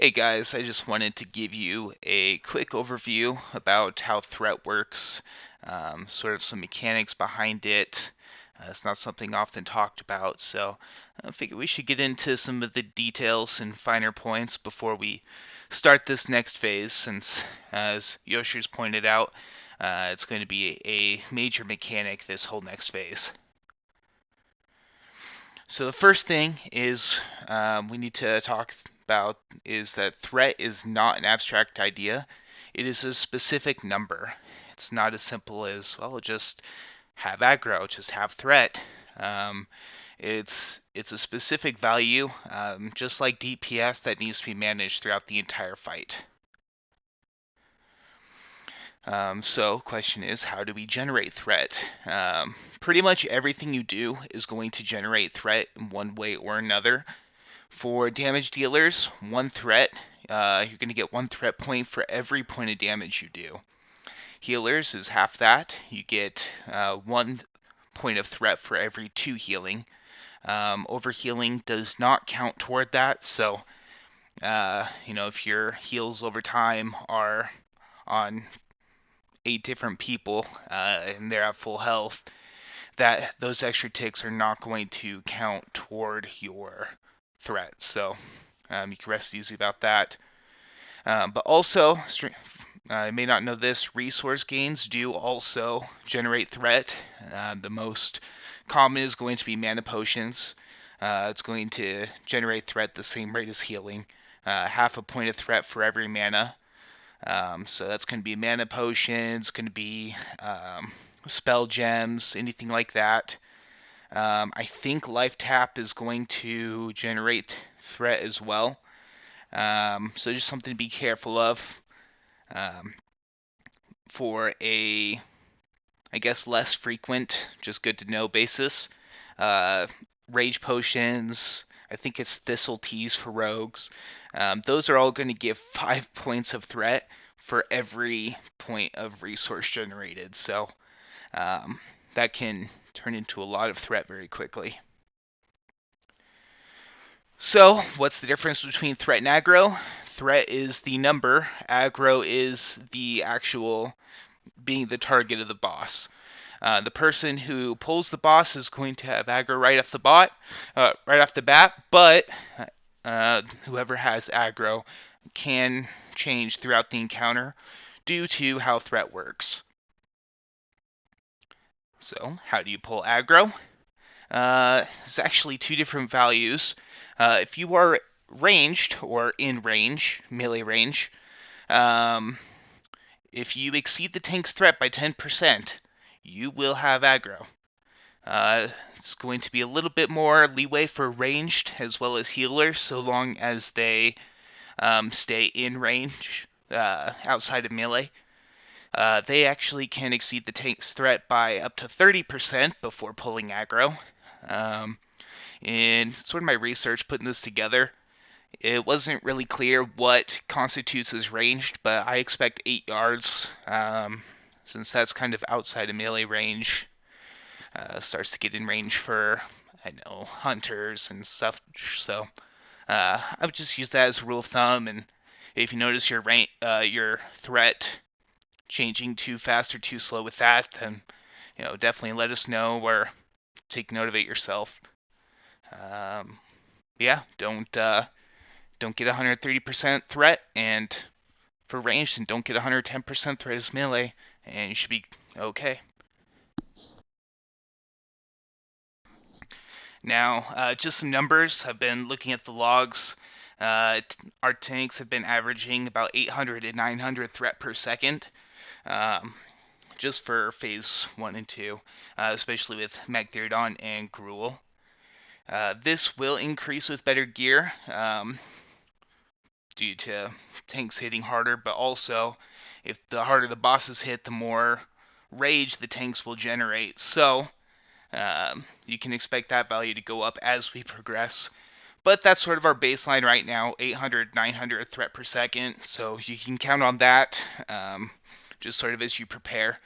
Hey guys, I just wanted to give you a quick overview about how threat works, sort of some mechanics behind it. It's not something often talked about, so I figured we should get into some of the details and finer points before we start this next phase, since, as Yoshi's pointed out, it's going to be a major mechanic this whole next phase. So the first thing is we need to talk about is that threat is not an abstract idea. It is a specific number. It's not as simple as, well, just have aggro, just have threat. It's a specific value, just like DPS, that needs to be managed throughout the entire fight. So question is, how do we generate threat? Pretty much everything you do is going to generate threat in one way or another. For damage dealers, one threat, you're going to get one threat point for every point of damage you do. Healers is half that. You get 1 point of threat for every 2 healing. Overhealing does not count toward that, so if your heals over time are on 8 different people and they're at full health, that those extra ticks are not going to count toward your threat. So you can rest easy about that. But also, I may not know this, resource gains do also generate threat. The most common is going to be mana potions. It's going to generate threat the same rate as healing. Half a point of threat for every mana. So that's going to be mana potions, going to be spell gems, anything like that. I think life tap is going to generate threat as well. So just something to be careful of for a, I guess, less frequent, just good to know basis. Rage potions, I think it's thistle teas for rogues. Those are all going to give 5 points of threat for every point of resource generated. So that can turn into a lot of threat very quickly. So what's the difference between threat and aggro? Threat is the number, aggro is the actual being the target of the boss. The person who pulls the boss is going to have aggro right off the bat, but whoever has aggro can change throughout the encounter due to how threat works. So, how do you pull aggro? There's actually 2 different values. If you are ranged or in range, melee range, if you exceed the tank's threat by 10%, you will have aggro. It's going to be a little bit more leeway for ranged as well as healers, so long as they stay in range outside of melee. They actually can exceed the tank's threat by up to 30% before pulling aggro. In sort of my research putting this together, it wasn't really clear what constitutes as ranged, but I expect 8 yards, since that's kind of outside of melee range. Starts to get in range for, I know, hunters and stuff. So I would just use that as a rule of thumb. And if you notice your threat changing too fast or too slow with that, then definitely let us know or take note of it yourself. Yeah, don't get 130% threat, and for ranged, and don't get 110% threat as melee, and you should be okay. Now, just some numbers. I've been looking at the logs. Our tanks have been averaging about 800 to 900 threat per second, just for phase 1 and 2, especially with Magtheridon and Gruul. This will increase with better gear due to tanks hitting harder, but also if the harder the bosses hit, the more rage the tanks will generate. So you can expect that value to go up as we progress. But that's sort of our baseline right now, 800, 900 threat per second. So you can count on that just sort of as you prepare.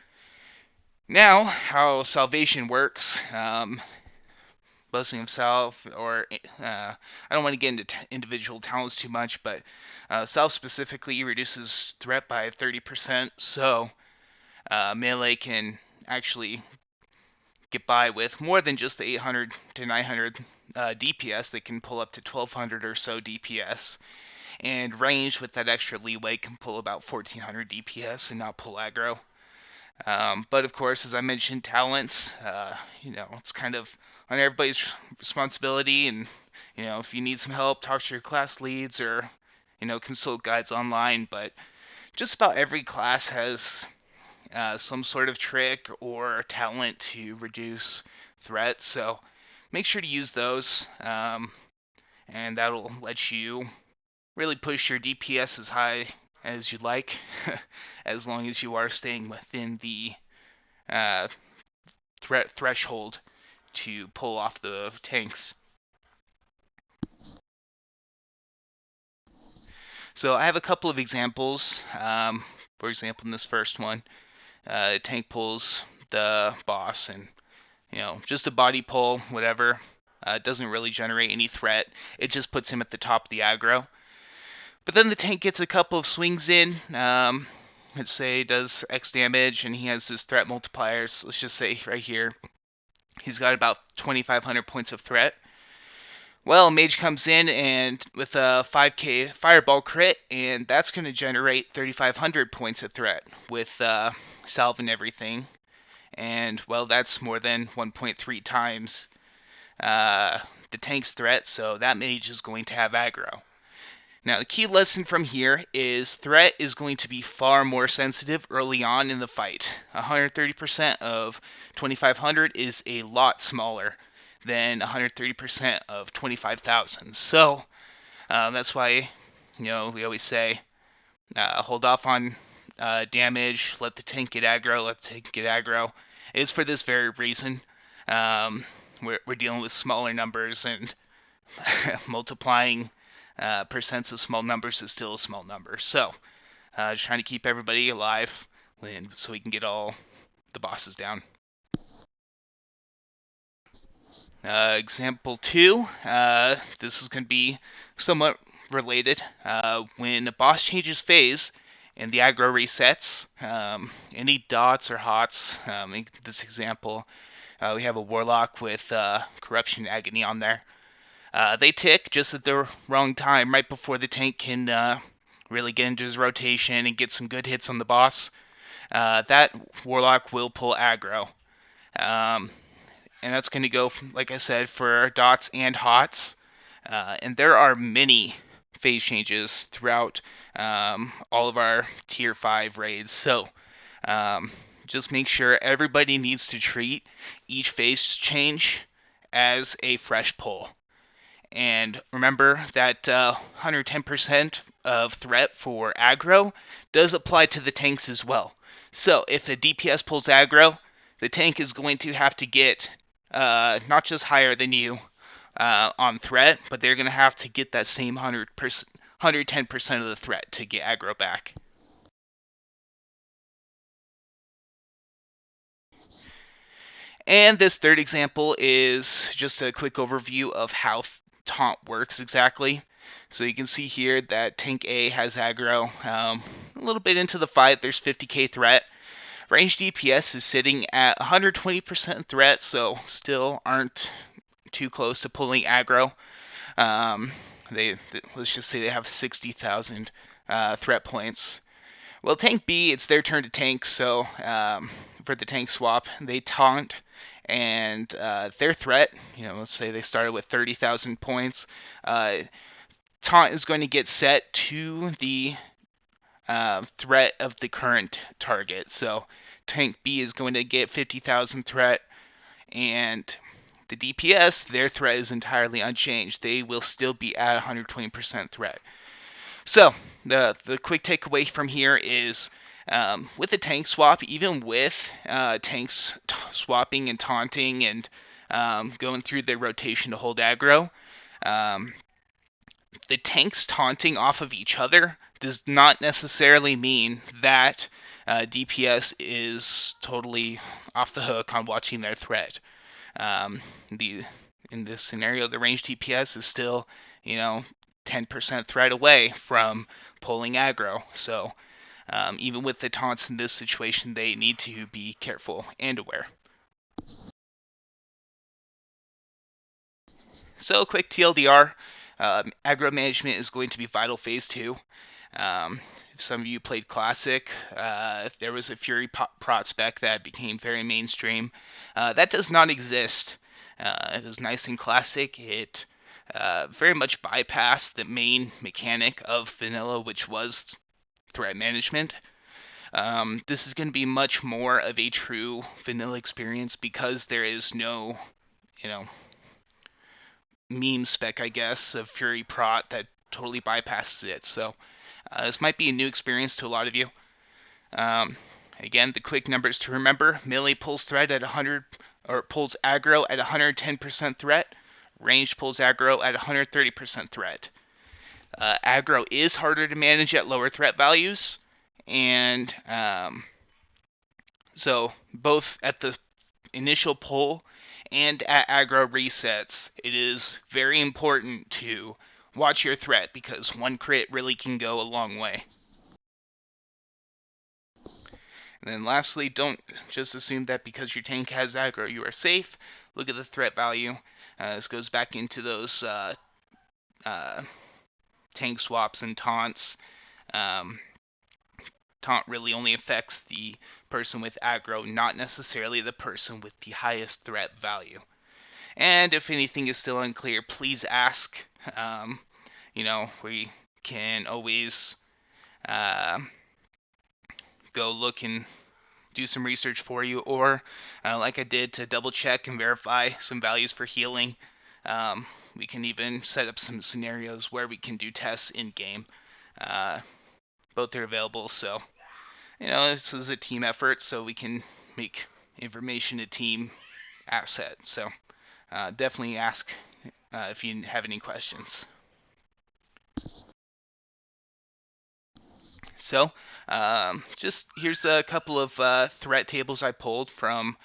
Now, how salvation works. boasting himself, or I don't want to get into individual talents too much, but Self specifically reduces threat by 30%, so melee can actually get by with more than just the 800 to 900 DPS. They can pull up to 1200 or so DPS, and range with that extra leeway can pull about 1400 DPS and not pull aggro. But of course, as I mentioned, talents, it's kind of on everybody's responsibility. And, if you need some help, talk to your class leads or, consult guides online. But just about every class has some sort of trick or talent to reduce threat. So make sure to use those. And that'll let you really push your DPS as high as you'd like, as long as you are staying within the threat threshold to pull off the tanks. So I have a couple of examples. For example, in this first one, tank pulls the boss, and just a body pull, whatever. It doesn't really generate any threat. It just puts him at the top of the aggro. But then the tank gets a couple of swings in. Let's say does X damage, and he has his threat multipliers. Let's just say right here, he's got about 2,500 points of threat. Well, Mage comes in and with a 5k Fireball crit, and that's going to generate 3,500 points of threat with salve and everything. And, well, that's more than 1.3 times the tank's threat, so that Mage is going to have aggro. Now, the key lesson from here is threat is going to be far more sensitive early on in the fight. 130% of 2,500 is a lot smaller than 130% of 25,000. So that's why, we always say hold off on damage, let the tank get aggro, let the tank get aggro. It's for this very reason. We're dealing with smaller numbers, and multiplying percents of small numbers is still a small number. So just trying to keep everybody alive so we can get all the bosses down. Example 2, this is going to be somewhat related. When a boss changes phase and the aggro resets, any dots or hots, in this example, we have a Warlock with Corruption Agony on there. They tick just at the wrong time, right before the tank can really get into his rotation and get some good hits on the boss. That Warlock will pull aggro. And that's going to go, like I said, for dots and hots. And there are many phase changes throughout all of our tier 5 raids. So just make sure everybody needs to treat each phase change as a fresh pull. And remember that 110% of threat for aggro does apply to the tanks as well. So if a DPS pulls aggro, the tank is going to have to get not just higher than you on threat, but they're going to have to get that same 110% of the threat to get aggro back. And this third example is just a quick overview of how taunt works exactly. So you can see here that tank A has aggro. A little bit into the fight, there's 50k threat. Range DPS is sitting at 120% threat, so still aren't too close to pulling aggro. Let's just say they have 60,000 threat points. Well, tank B, it's their turn to tank, so for the tank swap, they taunt, and their threat, let's say they started with 30,000 points. Taunt is going to get set to the threat of the current target. So tank B is going to get 50,000 threat, and the DPS, their threat is entirely unchanged. They will still be at 120% threat. So the quick takeaway from here is with the tank swap, even with tanks swapping and taunting and going through their rotation to hold aggro, the tanks taunting off of each other does not necessarily mean that DPS is totally off the hook on watching their threat. in this scenario, the range DPS is still, 10% threat away from pulling aggro. So even with the taunts in this situation, they need to be careful and aware. So quick TLDR, aggro management is going to be vital phase 2. If some of you played Classic, there was a Fury prospect that became very mainstream. That does not exist. It was nice in Classic. It very much bypassed the main mechanic of vanilla, which was threat management. This is going to be much more of a true vanilla experience because there is no, you know, meme spec, I guess, of Fury Prot that totally bypasses it. So this might be a new experience to a lot of you. Again, the quick numbers to remember: melee pulls threat at 100, or pulls aggro at 110% threat. Ranged pulls aggro at 130% threat. Aggro is harder to manage at lower threat values, and so both at the initial pull and at aggro resets, it is very important to watch your threat because one crit really can go a long way. And then lastly, don't just assume that because your tank has aggro you are safe. Look at the threat value. This goes back into those tank swaps and taunts. Taunt really only affects the person with aggro, not necessarily the person with the highest threat value. And if anything is still unclear, please ask. We can always go look and do some research for you, or like I did, to double check and verify some values for healing. We can even set up some scenarios where we can do tests in game. Both are available, so this is a team effort, so we can make information a team asset. So definitely ask if you have any questions. So just here's a couple of threat tables I pulled from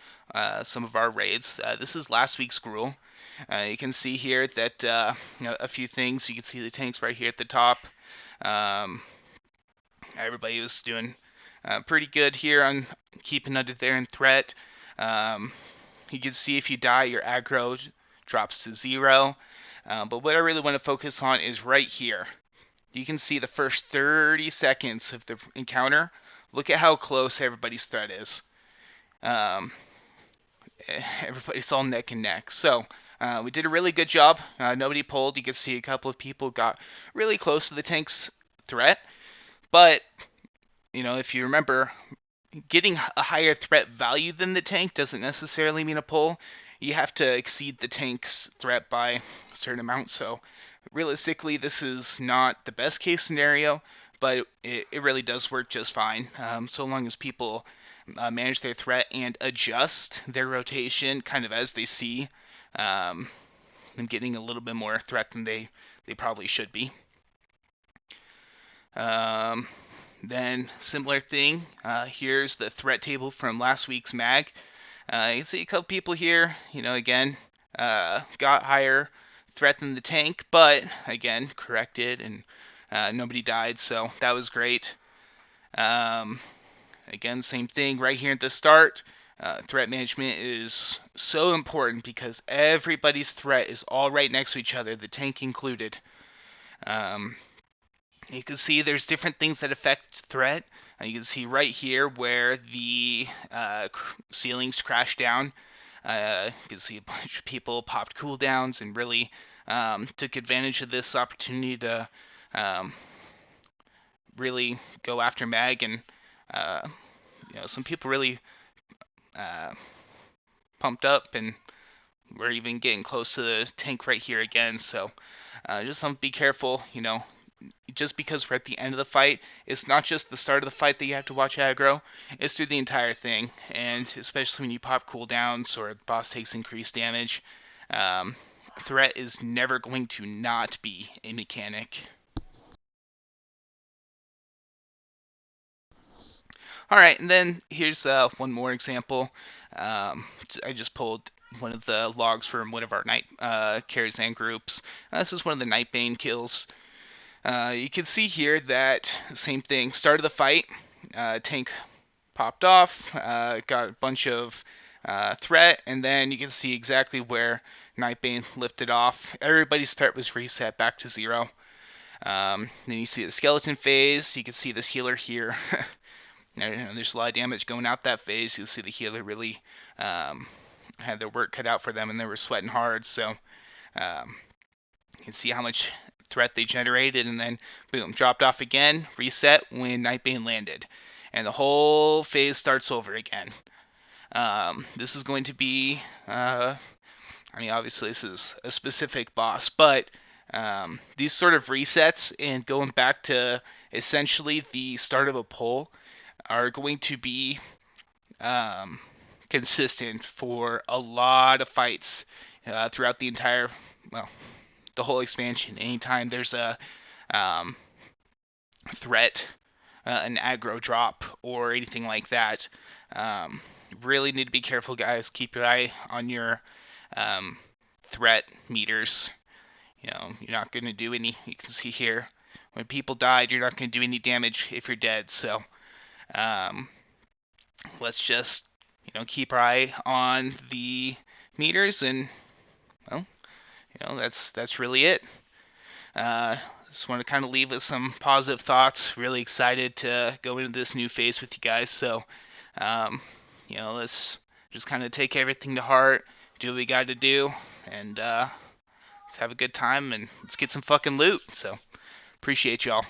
some of our raids. This is last week's gruel. You can see here that a few things. You can see the tanks right here at the top. Everybody was doing pretty good here on keeping under there in threat. You can see if you die, your aggro drops to 0. But what I really want to focus on is right here. You can see the first 30 seconds of the encounter. Look at how close everybody's threat is. Everybody's all neck and neck. So we did a really good job. Nobody pulled. You can see a couple of people got really close to the tank's threat. But, if you remember, getting a higher threat value than the tank doesn't necessarily mean a pull. You have to exceed the tank's threat by a certain amount. So realistically, this is not the best case scenario, but it really does work just fine, so long as people manage their threat and adjust their rotation kind of as they see them getting a little bit more threat than they probably should be. Then similar thing, here's the threat table from last week's mag. You can see a couple people here, again, got higher threat than the tank, but again, corrected and nobody died, so that was great. Again, same thing right here at the start. Threat management is so important because everybody's threat is all right next to each other, the tank included. You can see there's different things that affect threat. You can see right here where the ceilings crash down. You can see a bunch of people popped cooldowns and really took advantage of this opportunity to really go after mag, and some people really pumped up and we're even getting close to the tank right here again. So just be careful. Just because we're at the end of the fight, it's not just the start of the fight that you have to watch aggro, it's through the entire thing, and especially when you pop cooldowns or the boss takes increased damage, threat is never going to not be a mechanic. Alright, and then here's one more example. I just pulled one of the logs from one of our night Karazhan groups. This was one of the Nightbane kills. You can see here that same thing. Start of the fight, tank popped off, got a bunch of threat, and then you can see exactly where Nightbane lifted off. Everybody's threat was reset back to 0. Then you see the skeleton phase. You can see this healer here. There's a lot of damage going out that phase. You'll see the healer really had their work cut out for them, and they were sweating hard. So you can see how much threat they generated, and then boom, dropped off again, reset when Nightbane landed, and the whole phase starts over again. This is going to be, obviously this is a specific boss, but these sort of resets and going back to essentially the start of a pull are going to be consistent for a lot of fights throughout the entire, the whole expansion. Anytime there's a threat, an aggro drop, or anything like that, really need to be careful, guys. Keep your eye on your threat meters. You're not going to do any, you can see here, when people died, you're not going to do any damage if you're dead. So let's just, keep our eye on the meters, and, that's really it. Just want to kind of leave with some positive thoughts. Really excited to go into this new phase with you guys. So, let's just kind of take everything to heart, do what we got to do, and let's have a good time, and let's get some fucking loot. So, appreciate y'all.